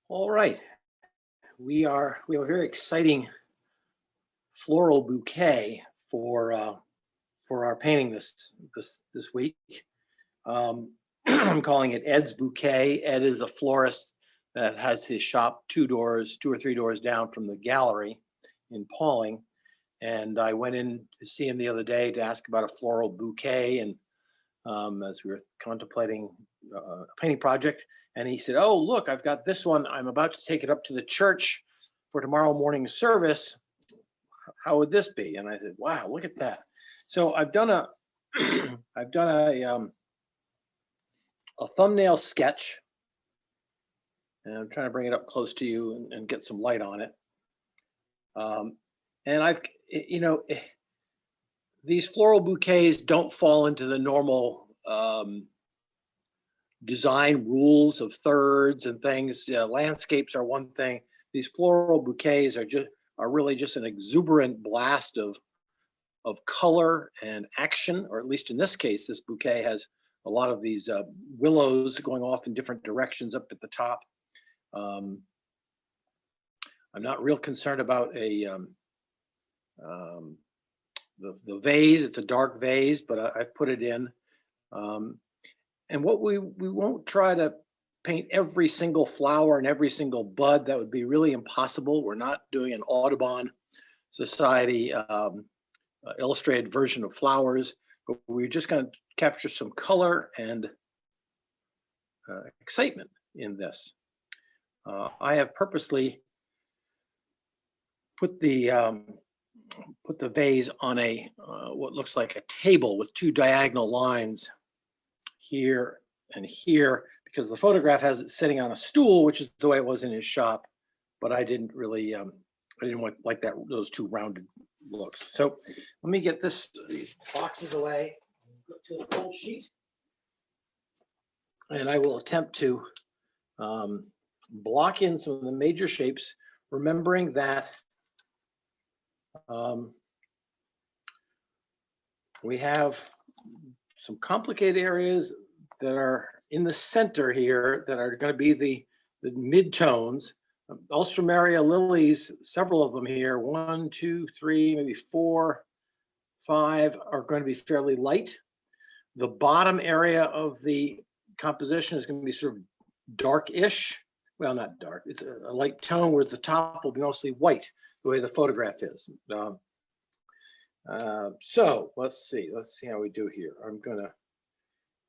All right, we have a very exciting floral bouquet for our painting this week. I'm calling it Ed's Bouquet. Ed is a florist that has his shop two or three doors down from the gallery in Pauling. And I went in to see him the other day to ask about a floral bouquet, and as we were contemplating a painting project. And he said, "Oh, look, I've got this one. I'm about to take it up to the church for tomorrow morning's service. How would this be?" And I said, "Wow, look at that." So I've done a I've done a thumbnail sketch, and I'm trying to bring it up close to you and get some light on it. And these floral bouquets don't fall into the normal design rules of thirds and things. Landscapes are one thing. These floral bouquets are really just an exuberant blast of color and action, or at least in this case, this bouquet has a lot of these willows going off in different directions up at the top. I'm not real concerned about the vase. It's a dark vase, but I put it in. And what we won't try to paint every single flower and every single bud. That would be really impossible. We're not doing an Audubon Society illustrated version of flowers, but we're just going to capture some color and excitement in this. I have purposely put the vase on a what looks like a table with two diagonal lines here and here, because the photograph has it sitting on a stool, which is the way it was in his shop. But I didn't really, I didn't want like that, those two rounded looks. So let me get these boxes away, go to the full sheet, and I will attempt to block in some of the major shapes, remembering that we have some complicated areas that are in the center here that are going to be the midtones. Ulstramaria lilies, several of them here, 1, 2, 3, maybe 4, 5 are going to be fairly light. The bottom area of the composition is going to be sort of dark-ish. Well, not dark, it's a light tone, where the top will be mostly white, the way the photograph is. So let's see how we do here.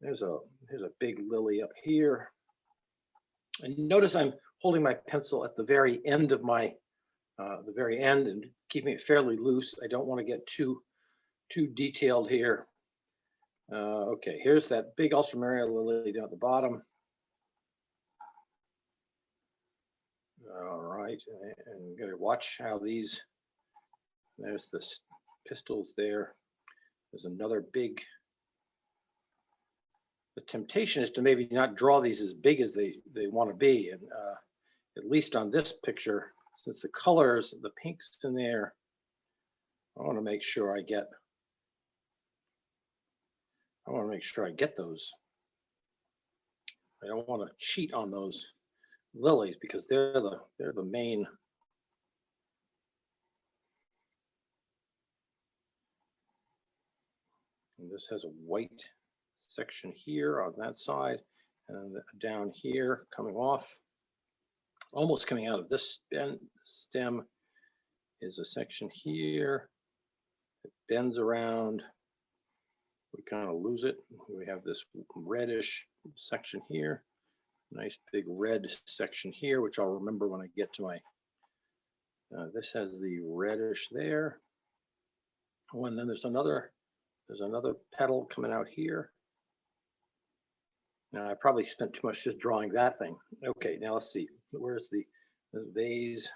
There's a big lily up here. And notice I'm holding my pencil at the very end of the very end and keeping it fairly loose. I don't want to get too detailed here. Okay, here's that big Ulstramaria lily down at the bottom. All right, and I'm going to watch how there's the pistils there. There's another big. The temptation is to maybe not draw these as big as they want to be, and at least on this picture, since the colors, the pinks in there, I want to make sure I get those. I don't want to cheat on those lilies because they're the main. And this has a white section here on that side, and down here coming off, almost coming out of this stem, is a section here. It bends around. We kind of lose it. We have this reddish section here, nice big red section here, which I'll remember when I get to my. This has the reddish there. Oh, and then there's another petal coming out here. Now I probably spent too much just drawing that thing. Okay, now let's see. Where's the vase?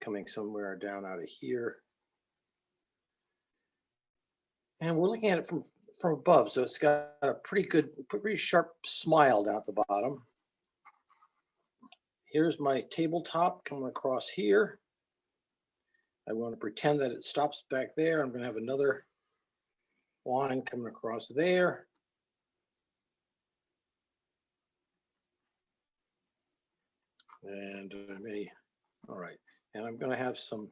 Coming somewhere down out of here. And we're looking at it from above, so it's got a pretty sharp smile down at the bottom. Here's my tabletop coming across here. I want to pretend that it stops back there. I'm going to have another line coming across there. And I may, all right. And I'm going to have some,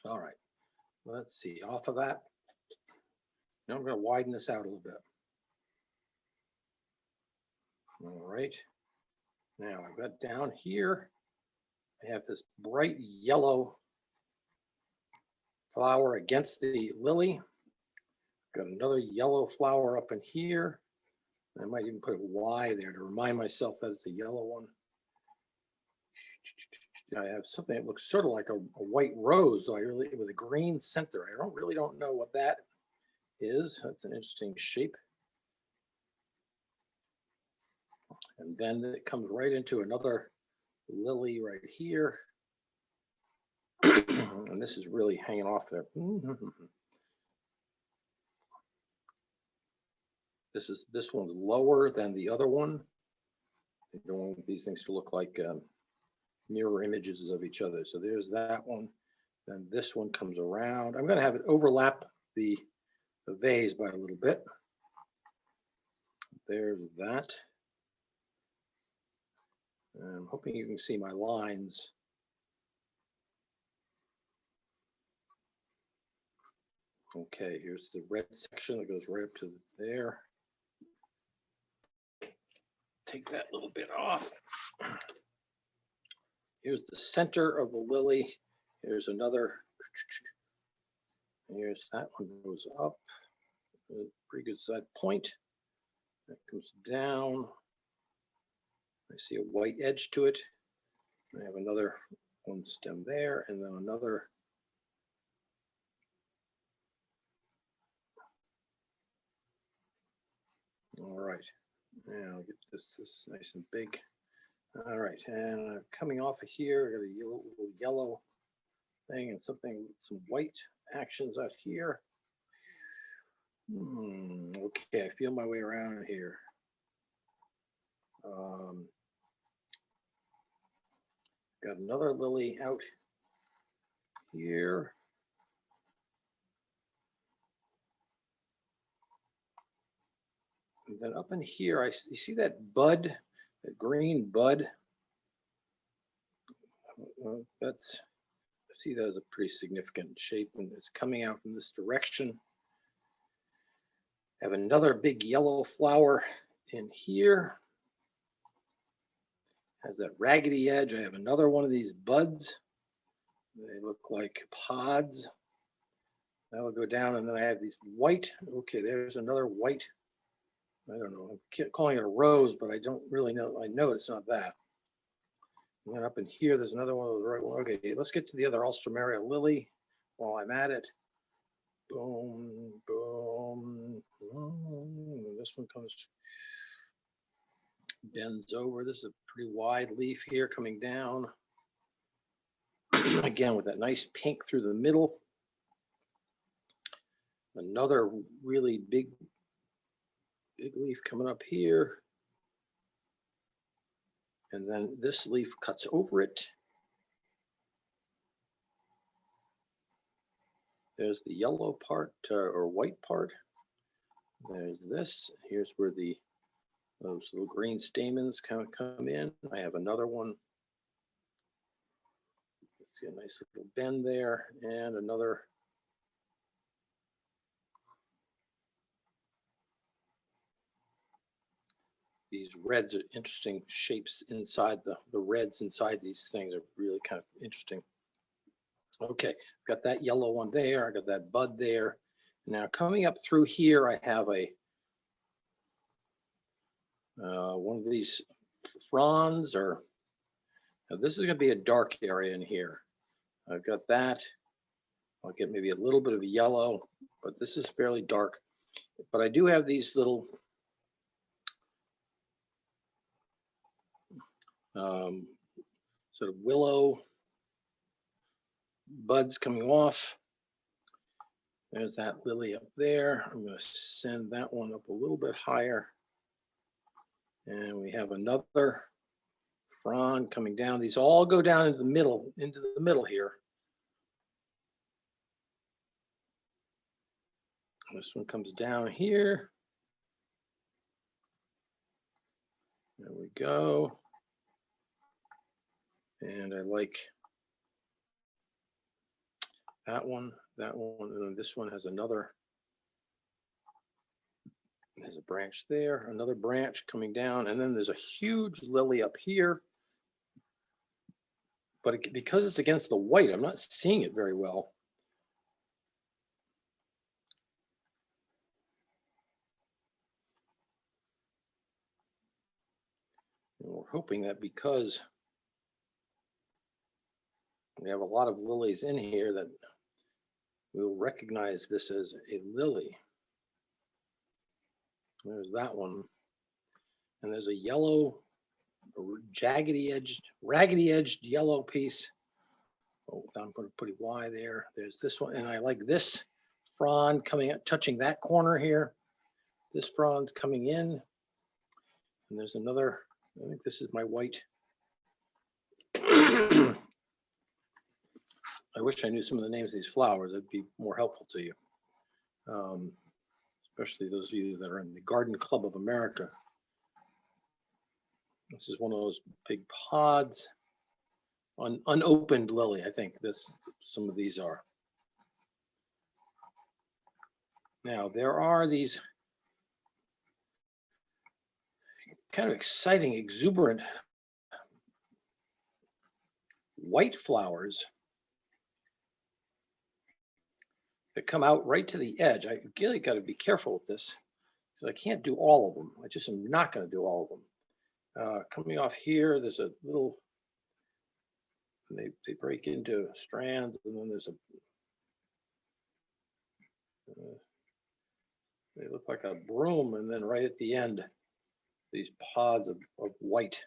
all right. Let's see, off of that. Now I'm going to widen this out a little bit. All right. Now I've got down here, I have this bright yellow flower against the lily. Got another yellow flower up in here. I might even put a Y there to remind myself that it's a yellow one. I have something that looks sort of like a white rose, though with a green center. I really don't know what that is. That's an interesting shape. And then it comes right into another lily right here. And this is really hanging off there. This one's lower than the other one. I don't want these things to look like mirror images of each other. So there's that one. Then this one comes around. I'm going to have it overlap the vase by a little bit. There's that. I'm hoping you can see my lines. Okay, here's the red section that goes right up to there. Take that little bit off. Here's the center of the lily. Here's another. Here's that one goes up. A pretty good side point. That comes down. I see a white edge to it. I have another one stem there, and then another. All right, now I'll get this nice and big. All right, and coming off of here, I got a little yellow thing and some white actions out here. Okay, I feel my way around here. Got another lily out here. And then up in here, you see that bud, that green bud? I see that as a pretty significant shape, and it's coming out from this direction. I have another big yellow flower in here. Has that raggedy edge. I have another one of these buds. They look like pods. That'll go down, and then I have these white. Okay, there's another white. I don't know. I'm calling it a rose, but I don't really know. I know it's not that. And then up in here, there's another one of those right ones. Okay, let's get to the other Alstroemeria lily while I'm at it. Boom, boom, boom. This one bends over. This is a pretty wide leaf here coming down. Again, with that nice pink through the middle. Another really big leaf coming up here. And then this leaf cuts over it. There's the yellow part or white part. There's this. Here's where those little green stamens kind of come in. I have another one. See a nice little bend there, and another. These reds are interesting shapes inside the reds inside these things are really kind of interesting. Okay, got that yellow one there. I got that bud there. Now coming up through here, I have one of these fronds, or this is going to be a dark area in here. I've got that. I'll get maybe a little bit of yellow, but this is fairly dark. But I do have these little sort of willow buds coming off. There's that lily up there. I'm going to send that one up a little bit higher. And we have another frond coming down. These all go down into the middle here. This one comes down here. There we go. And I like that one, and then this one has another, there's a branch there, another branch coming down, and then there's a huge lily up here. But because it's against the white, I'm not seeing it very well. And we're hoping that because we have a lot of lilies in here that we'll recognize this as a lily. There's that one. And there's a yellow, raggedy edged yellow piece. Oh, I'm going to put a Y there. There's this one. And I like this frond coming up, touching that corner here. This frond's coming in. And there's another, I think this is my white. I wish I knew some of the names of these flowers. It'd be more helpful to you. Especially those of you that are in the Garden Club of America. This is one of those big pods, unopened lily. I think some of these are. Now there are these kind of exciting, exuberant white flowers that come out right to the edge. I really got to be careful with this because I can't do all of them. I just am not going to do all of them. Coming off here, there's a little, they break into strands, and then there's they look like a broom, and then right at the end, these pods of white.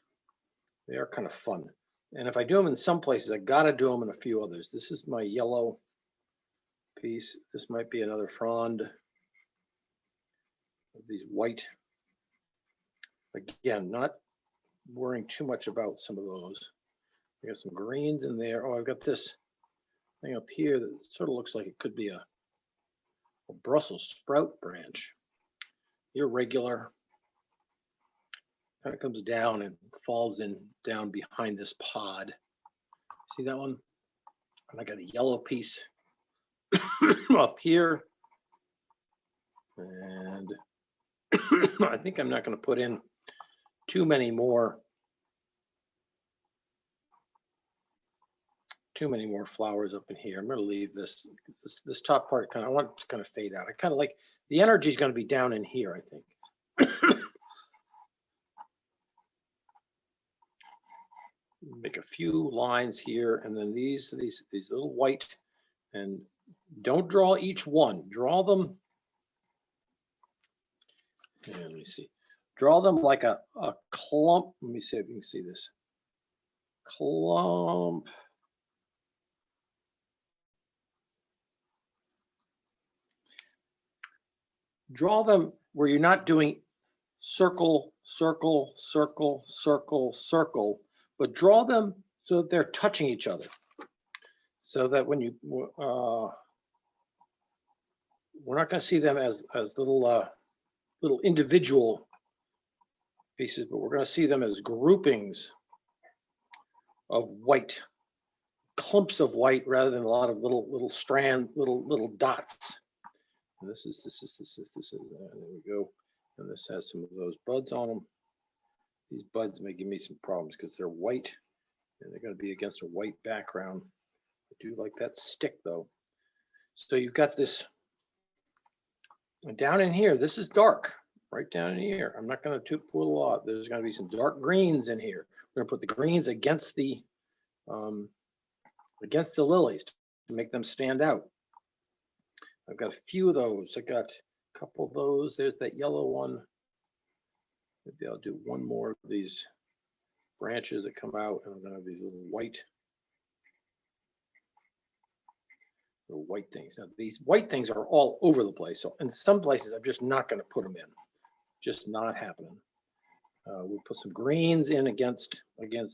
They are kind of fun. And if I do them in some places, I got to do them in a few others. This is my yellow piece. This might be another frond of these white. Again, not worrying too much about some of those. I got some greens in there. Oh, I've got this thing up here that sort of looks like it could be a Brussels sprout branch. Irregular. Kind of comes down and falls in down behind this pod. See that one? And I got a yellow piece up here. And I think I'm not going to put in too many more flowers up in here. I'm going to leave this top part kind of, I want it to kind of fade out. I kind of like the energy is going to be down in here, I think. Make a few lines here, and then these little white, and don't draw each one. Draw them. And let me see. Draw them like a clump. Let me see if you can see this. Clump. Draw them where you're not doing circle, circle, circle, circle, circle, but draw them so that they're touching each other. So that when you, we're not going to see them as little individual pieces, but we're going to see them as groupings of white, clumps of white, rather than a lot of little strand, little dots. And this is there we go. And this has some of those buds on them. These buds may give me some problems because they're white and they're going to be against a white background. I do like that stick though. So you've got this, and down in here, this is dark, right down in here. I'm not going to put a lot. There's going to be some dark greens in here. We're going to put the greens against the lilies to make them stand out. I've got a few of those. I got a couple of those. There's that yellow one. Maybe I'll do one more of these branches that come out, and I'm going to have these little white things. Now, these white things are all over the place. So in some places, I'm just not going to put them in. Just not happening. We'll put some greens in against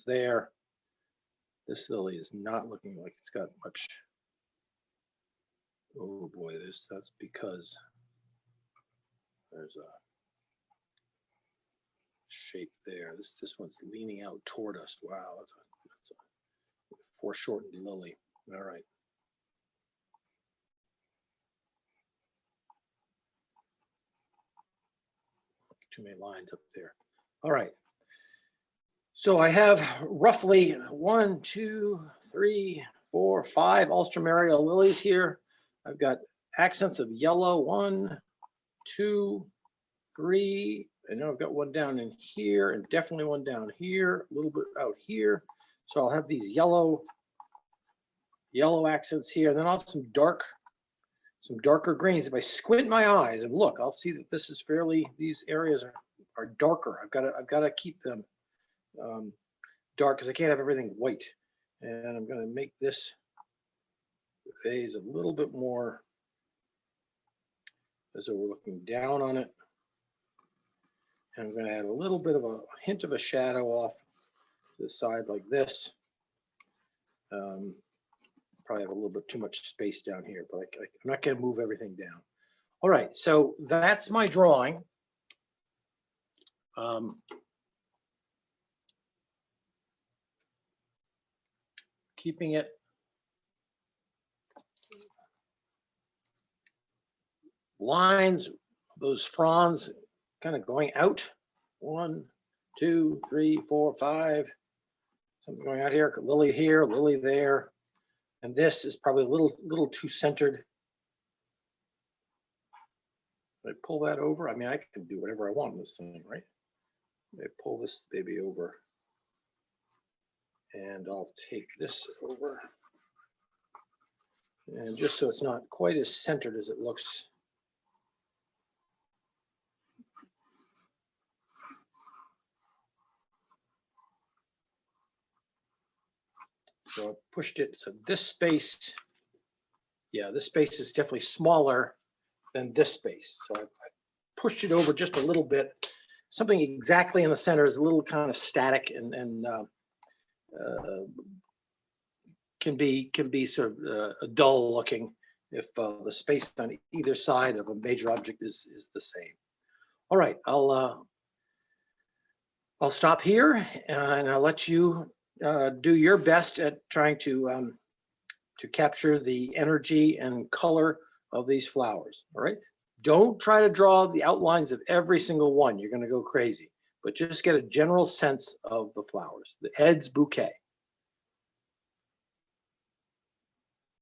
there. This lily is not looking like it's got much. Oh boy, that's because there's a shape there. This one's leaning out toward us. Wow, that's a foreshortened lily. All right. Too many lines up there. All right. So I have roughly 1, 2, 3, 4, 5 Alstroemeria lilies here. I've got accents of yellow, 1, 2, 3. I know I've got one down in here and definitely one down here, a little bit out here. So I'll have these yellow accents here. Then I'll have some darker greens. If I squint my eyes and look, I'll see that this is these areas are darker. I've got to keep them dark because I can't have everything white. And I'm going to make this vase a little bit more as though we're looking down on it. And I'm going to add a little bit of a hint of a shadow off to the side like this. Probably have a little bit too much space down here, but I'm not going to move everything down. All right, so that's my drawing. Keeping it lines, those fronds kind of going out. 1, 2, 3, 4, 5. Something going out here, lily here, lily there. And this is probably a little too centered. I pull that over. I mean, I can do whatever I want in this thing, right? I pull this baby over. And I'll take this over. And just so it's not quite as centered as it looks. So I pushed it. So this space, yeah, this space is definitely smaller than this space. So I pushed it over just a little bit. Something exactly in the center is a little kind of static and can be sort of dull looking if the space on either side of a major object is the same. All right, I'll stop here and I'll let you do your best at trying to capture the energy and color of these flowers. All right. Don't try to draw the outlines of every single one. You're going to go crazy, but just get a general sense of the flowers. The Ed's Bouquet.